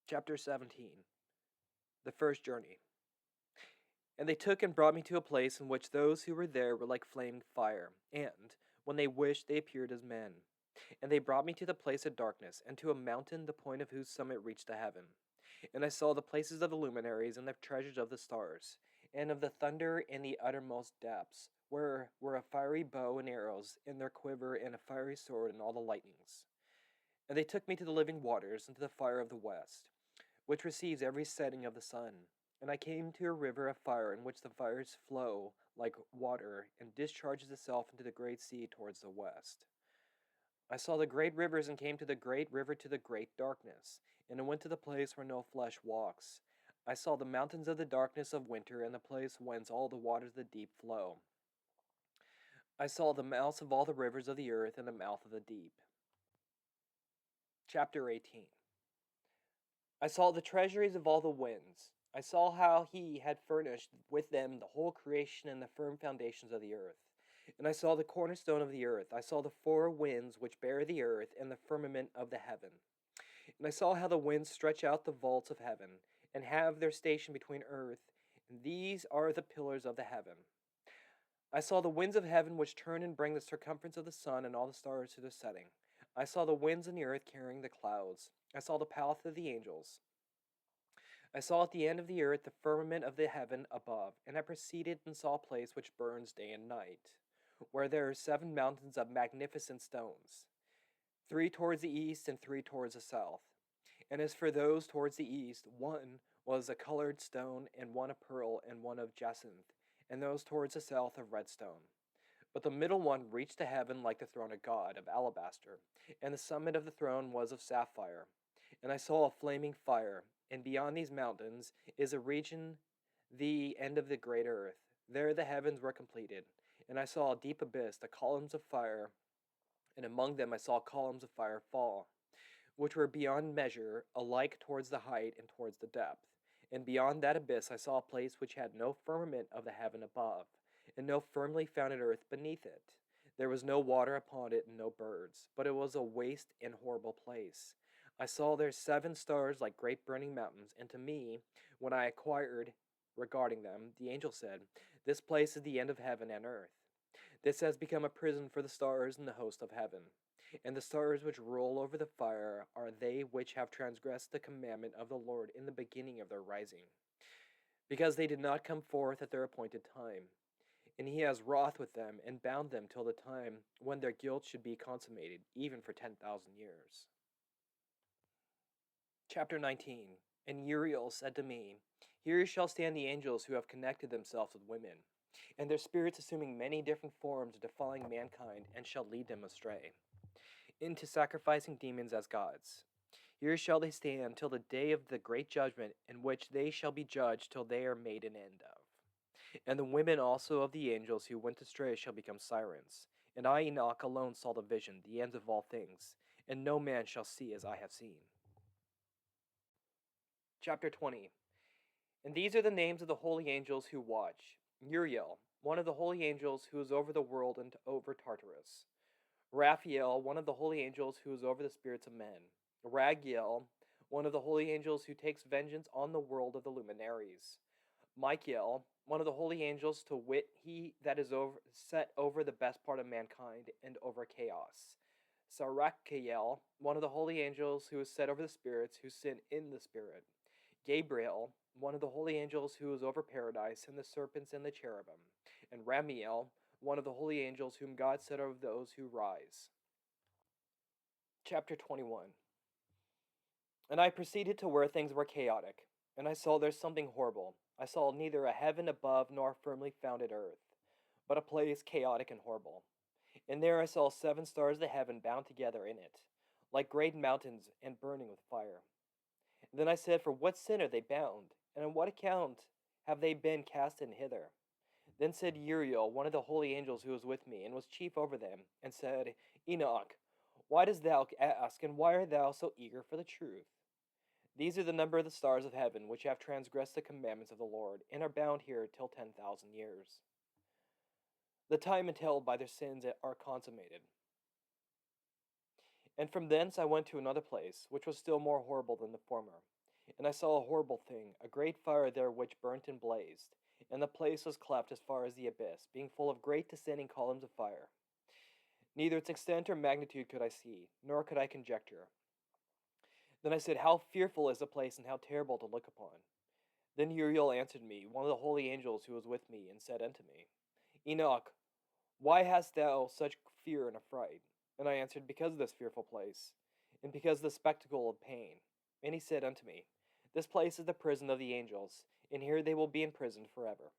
Chapter 17. The First Journey. And they took and brought me to a place in which those who were there were like flaming fire, and, when they wished, they appeared as men. And they brought me to the place of darkness, and to a mountain the point of whose summit reached to heaven. And I saw the places of the luminaries, and the treasures of the stars, and of the thunder in the uttermost depths, where were a fiery bow and arrows in their quiver, and a fiery sword, and all the lightnings. And they took me to the living waters, and to the fire of the west, which receives every setting of the sun. And I came to a river of fire, in which the fires flow like water, and discharges itself into the great sea towards the west. I saw the great rivers, and came to the great river to the great darkness, and I went to the place where no flesh walks. I saw the mountains of the darkness of winter, and the place whence all the waters of the deep flow. I saw the mouths of all the rivers of the earth, and the mouth of the deep. Chapter 18. I saw the treasuries of all the winds. I saw how he had furnished with them the whole creation and the firm foundations of the earth. And I saw the cornerstone of the earth. I saw the four winds which bear the earth, and the firmament of the heaven. And I saw how the winds stretch out the vaults of heaven, and have their station between earth, and these are the pillars of the heaven. I saw the winds of heaven which turn and bring the circumference of the sun and all the stars to their setting. I saw the winds in the earth carrying the clouds. I saw the path of the angels. I saw at the end of the earth the firmament of the heaven above, and I proceeded and saw a place which burns day and night, where there are 7 mountains of magnificent stones, 3 towards the east and 3 towards the south. And as for those towards the east, one was a colored stone, and one a pearl, and one of jacinth, and those towards the south of red stone. But the middle one reached to heaven like the throne of God, of alabaster, and the summit of the throne was of sapphire. And I saw a flaming fire, and beyond these mountains is a region, the end of the great earth. There the heavens were completed, and I saw a deep abyss, the columns of fire, and among them I saw columns of fire fall, which were beyond measure, alike towards the height and towards the depth. And beyond that abyss I saw a place which had no firmament of the heaven above, and no firmly founded earth beneath it. There was no water upon it, and no birds, but it was a waste and horrible place. I saw there 7 stars like great burning mountains, and to me, when I inquired regarding them, the angel said, "This place is the end of heaven and earth. This has become a prison for the stars and the host of heaven. And the stars which roll over the fire are they which have transgressed the commandment of the Lord in the beginning of their rising, because they did not come forth at their appointed time. And he has wroth with them, and bound them till the time when their guilt should be consummated, even for 10,000 years. Chapter 19. And Uriel said to me, "Here shall stand the angels who have connected themselves with women, and their spirits assuming many different forms, defying mankind, and shall lead them astray into sacrificing demons as gods. Here shall they stand till the day of the great judgment, in which they shall be judged till they are made an end of. And the women also of the angels who went astray shall become sirens. And I, Enoch, alone saw the vision, the ends of all things, and no man shall see as I have seen." Chapter 20. And these are the names of the holy angels who watch: Uriel, one of the holy angels who is over the world and over Tartarus; Raphael, one of the holy angels who is over the spirits of men; Ragiel, one of the holy angels who takes vengeance on the world of the luminaries; Michael, one of the holy angels, to wit, he that is set over the best part of mankind and over chaos; Sarachiel, one of the holy angels who is set over the spirits who sin in the spirit; Gabriel, one of the holy angels who is over paradise and the serpents and the cherubim; and Ramiel, one of the holy angels whom God set over those who rise. Chapter 21. And I proceeded to where things were chaotic, and I saw there something horrible. I saw neither a heaven above nor a firmly founded earth, but a place chaotic and horrible. And there I saw 7 stars of the heaven bound together in it, like great mountains, and burning with fire. And then I said, "For what sin are they bound? And on what account have they been cast in hither?" Then said Uriel, one of the holy angels who was with me, and was chief over them, and said, "Enoch, why dost thou ask, and why art thou so eager for the truth? These are the number of the stars of heaven, which have transgressed the commandments of the Lord, and are bound here till 10,000 years. The time until by their sins are consummated." And from thence I went to another place, which was still more horrible than the former. And I saw a horrible thing, a great fire there which burnt and blazed, and the place was cleft as far as the abyss, being full of great descending columns of fire. Neither its extent or magnitude could I see, nor could I conjecture. Then I said, How fearful is the place, and how terrible to look upon! Then Uriel answered me, one of the holy angels who was with me, and said unto me, Enoch, why hast thou such fear and affright? And I answered, Because of this fearful place, and because of the spectacle of pain. And he said unto me, This place is the prison of the angels, and here they will be imprisoned forever.